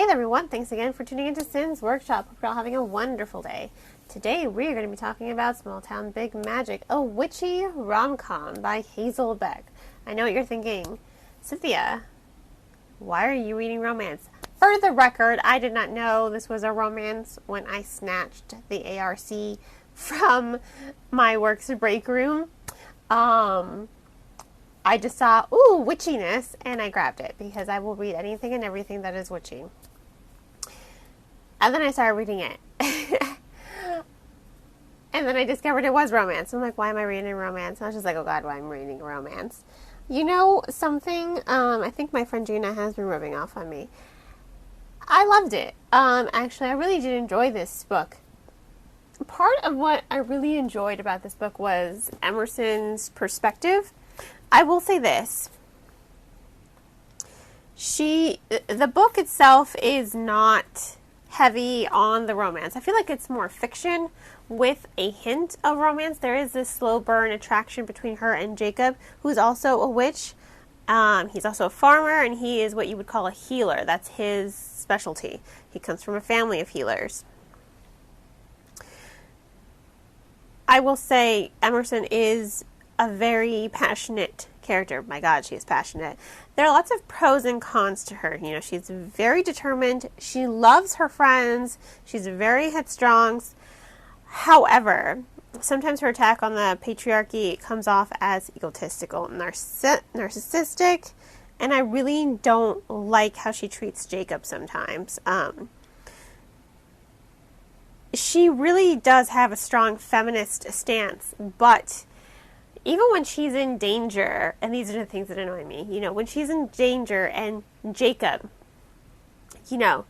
Hey there, everyone. Thanks again for tuning into Sin's Workshop. Hope you're all having a wonderful day. Today we're going to be talking about Small Town Big Magic, a witchy rom-com by Hazel Beck. I know what you're thinking. Cynthia, why are you reading romance? For the record, I did not know this was a romance when I snatched the ARC from my work's break room. I just saw, ooh, witchiness, and I grabbed it because I will read anything and everything that is witchy. And then I started reading it. And then I discovered it was romance. I'm like, why am I reading romance? And I was just like, oh God, why am I reading romance? You know something? I think my friend Gina has been rubbing off on me. I loved it. Actually, I really did enjoy this book. Part of what I really enjoyed about this book was Emerson's perspective. I will say this. The book itself is not heavy on the romance. I feel like it's more fiction with a hint of romance. There is this slow burn attraction between her and Jacob, who's also a witch. He's also a farmer, and he is what you would call a healer. That's his specialty. He comes from a family of healers. I will say Emerson is a very passionate character. My God, she is passionate. There are lots of pros and cons to her. You know, she's very determined. She loves her friends. She's very headstrong. However, sometimes her attack on the patriarchy comes off as egotistical, narcissistic, and I really don't like how she treats Jacob sometimes. She really does have a strong feminist stance, but even when she's in danger, and these are the things that annoy me, you know, when she's in danger and Jacob, you know,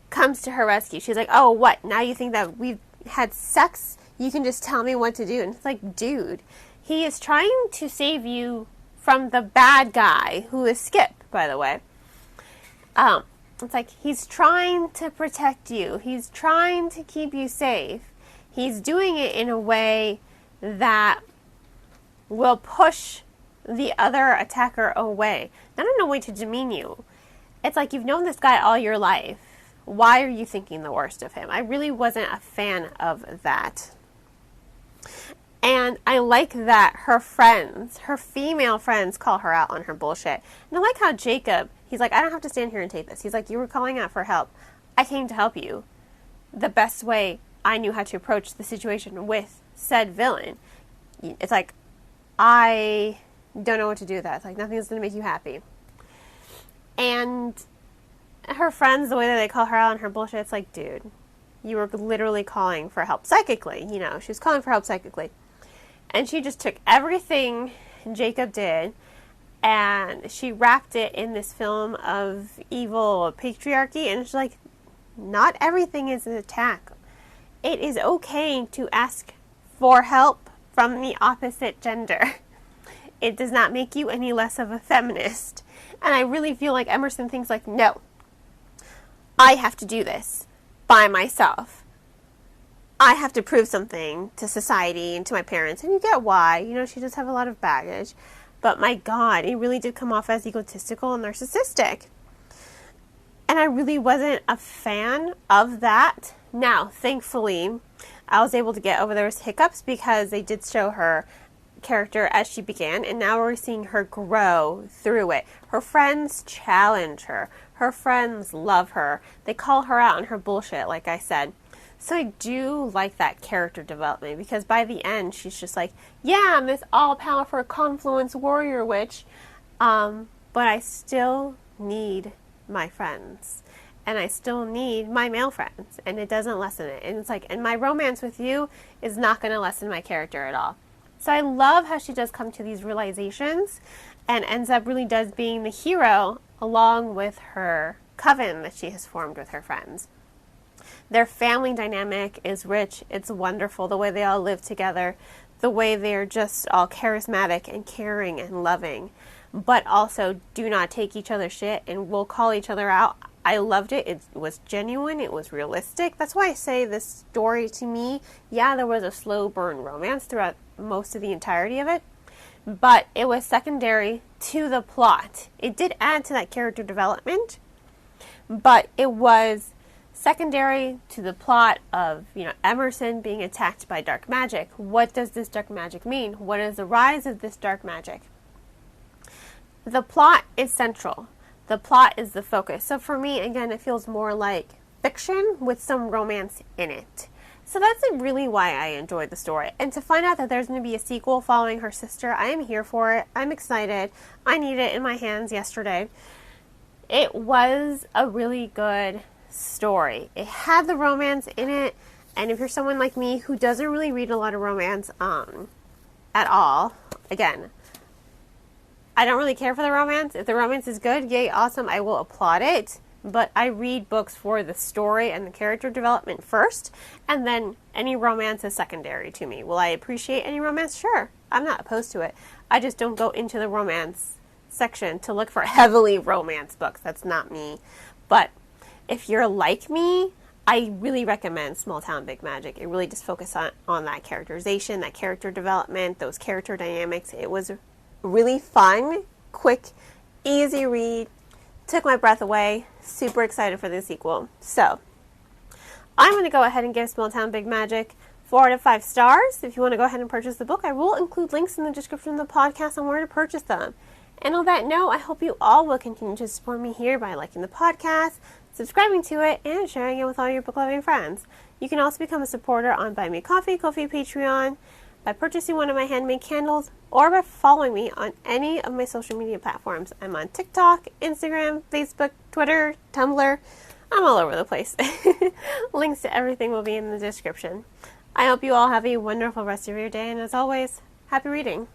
comes to her rescue, she's like, oh, what? Now you think that we've had sex? You can just tell me what to do. And it's like, dude, he is trying to save you from the bad guy, who is Skip, by the way. It's like, he's trying to protect you. He's trying to keep you safe. He's doing it in a way that will push the other attacker away. Not in a way to demean you. It's like, you've known this guy all your life. Why are you thinking the worst of him? I really wasn't a fan of that. And I like that her friends, her female friends, call her out on her bullshit. And I like how Jacob, he's like, I don't have to stand here and take this. He's like, you were calling out for help. I came to help you. The best way I knew how to approach the situation with said villain. It's like, I don't know what to do with that. It's like, nothing's going to make you happy. And her friends, the way that they call her out on her bullshit, it's like, dude, you were literally calling for help psychically. You know, she was calling for help psychically. And she just took everything Jacob did and she wrapped it in this film of evil patriarchy. And it's like, not everything is an attack. It is okay to ask for help from the opposite gender. It does not make you any less of a feminist. And I really feel like Emerson thinks like, no, I have to do this by myself. I have to prove something to society and to my parents. And you get why. You know, she does have a lot of baggage. But my God, it really did come off as egotistical and narcissistic. And I really wasn't a fan of that. Now, thankfully, I was able to get over those hiccups because they did show her character as she began, and now we're seeing her grow through it. Her friends challenge her. Her friends love her. They call her out on her bullshit, like I said. So I do like that character development because by the end, she's just like, yeah, I'm this all-powerful confluence warrior witch, but I still need my friends. And I still need my male friends. And it doesn't lessen it. And it's like, and my romance with you is not going to lessen my character at all. So I love how she does come to these realizations and ends up really does being the hero along with her coven that she has formed with her friends. Their family dynamic is rich. It's wonderful. The way they all live together. The way they're just all charismatic and caring and loving. But also do not take each other's shit and will call each other out. I loved it. It was genuine. It was realistic. That's why I say this story to me, yeah, there was a slow burn romance throughout most of the entirety of it, but it was secondary to the plot. It did add to that character development, but it was secondary to the plot of, Emerson being attacked by dark magic. What does this dark magic mean? What is the rise of this dark magic? The plot is central. The plot is the focus. So for me, again, it feels more like fiction with some romance in it. So that's really why I enjoyed the story. And to find out that there's going to be a sequel following her sister, I am here for it. I'm excited. I need it in my hands yesterday. It was a really good story. It had the romance in it. And if you're someone like me who doesn't really read a lot of romance at all, again, I don't really care for the romance. If the romance is good, yay, awesome, I will applaud it. But I read books for the story and the character development first, and then any romance is secondary to me. Will I appreciate any romance? Sure. I'm not opposed to it. I just don't go into the romance section to look for heavily romance books. That's not me. But if you're like me, I really recommend Small Town Big Magic. It really just focuses on that characterization, that character development, those character dynamics. It was really fun, quick, easy read, took my breath away, super excited for the sequel. So, I'm going to go ahead and give Small Town Big Magic 4 out of 5 stars. If you want to go ahead and purchase the book, I will include links in the description of the podcast on where to purchase them. And on that note, I hope you all will continue to support me here by liking the podcast, subscribing to it, and sharing it with all your book-loving friends. You can also become a supporter on Buy Me Coffee, Ko-fi, Patreon, by purchasing one of my handmade candles, or by following me on any of my social media platforms. I'm on TikTok, Instagram, Facebook, Twitter, Tumblr. I'm all over the place. Links to everything will be in the description. I hope you all have a wonderful rest of your day, and as always, happy reading.